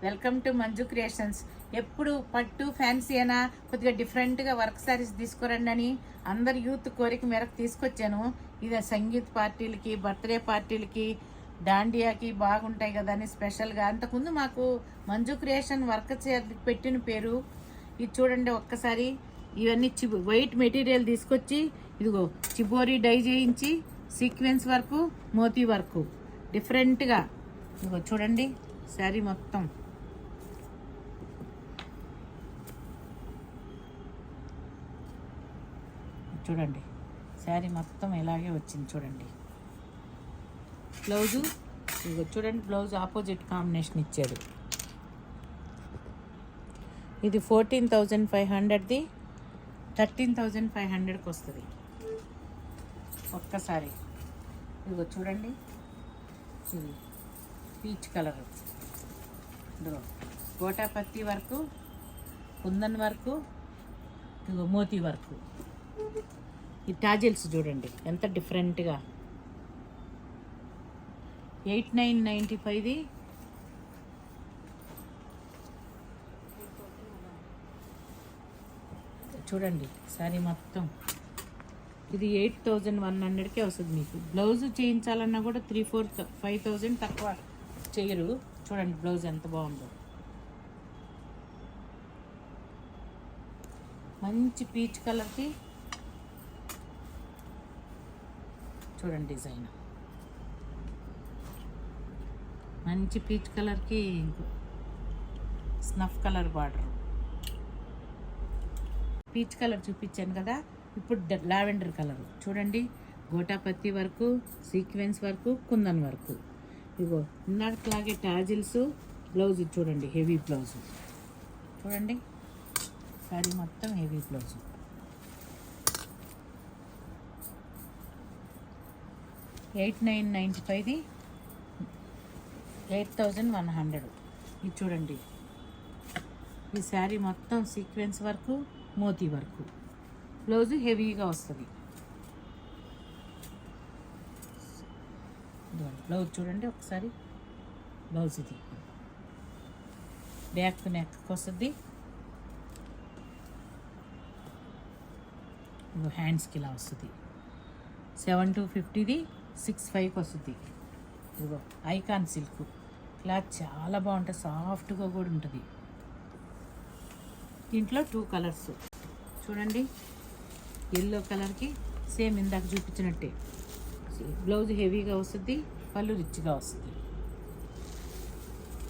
Welcome to Manju creations. ఎప్పుడు పట్టు fancy అయినా కొద్దిగా డిఫరెంట్గా వర్క్ సారీస్ తీసుకురండి అని అందరు యూత్ కోరిక మేరకు తీసుకొచ్చాను. ఇది సంగీత్ పార్టీలకి, బర్త్డే పార్టీలకి, దాండియాకి బాగుంటాయి కదా అని స్పెషల్గా. అంతకుముందు మాకు మంజు క్రియేషన్ వర్క్ పెట్టిన పేరు. ఇది చూడండి ఒక్కసారి. ఇవన్నీ వైట్ మెటీరియల్ తీసుకొచ్చి ఇదిగో చిబోరీ డై చేయించి సీక్వెన్స్ వర్క్, మోతీ వర్క్ డిఫరెంట్గా ఇదిగో చూడండి. శారీ మొత్తం చూడండి, శారీ మొత్తం ఇలాగే వచ్చింది చూడండి. బ్లౌజు ఇదిగో చూడండి, బ్లౌజ్ ఆపోజిట్ కాంబినేషన్ ఇచ్చాడు. ఇది 14,500ది 13,500కి వస్తుంది ఒక్కసారి. ఇదిగో చూడండి, ఇది పీచ్ కలర్, ఇదిగో గోటాపత్తి వర్క్, కుందన్ వర్క్, ఇదిగో మోతీ వర్క్. ఈ టాజిల్స్ చూడండి ఎంత డిఫరెంట్గా. 8,995ది చూడండి శారీ మొత్తం. ఇది 8,100కే వస్తుంది మీకు. బ్లౌజ్ చేయించాలన్నా కూడా 3,000, 5,000 తక్కువ చేయరు. చూడండి బ్లౌజ్ ఎంత బాగుందో. మంచి పీచ్ కలర్కి చూడండి డిజైన్. మంచి పీచ్ కలర్కి snuff colour border. Peach colour చూపించాను కదా, ఇప్పుడు లావెండర్ కలర్ చూడండి. గోటాపత్తి వరకు, సీక్వెన్స్ వరకు, కుందన్ వరకు. ఇగో ఇన్నాళ్ళలాగే టాజిల్స్. బ్లౌజ్ చూడండి, హెవీ బ్లౌజ్ చూడండి. శారీ మొత్తం హెవీ బ్లౌజ్. 8,995ది 8,100. ఇది చూడండి, ఈ శారీ మొత్తం సీక్వెన్స్ వరకు, మోతీ వరకు. బ్లౌజ్ హెవీగా వస్తుంది. బ్లౌజ్ చూడండి ఒకసారి. బ్లౌజ్ ఇది బ్యాక్ నెక్ వస్తుంది. హ్యాండ్స్కి ఇలా వస్తుంది. 7,250ది 6,500కి వస్తుంది. ఇదిగో ఐకాన్ సిల్క్ క్లాత్ చాలా బాగుంటుంది, సాఫ్ట్గా కూడా ఉంటుంది. దీంట్లో 2 కలర్స్ చూడండి. ఎల్లో కలర్కి సేమ్ ఇందాక చూపించినట్టే బ్లౌజ్ హెవీగా వస్తుంది, పళ్ళు రిచ్గా వస్తుంది.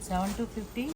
7,250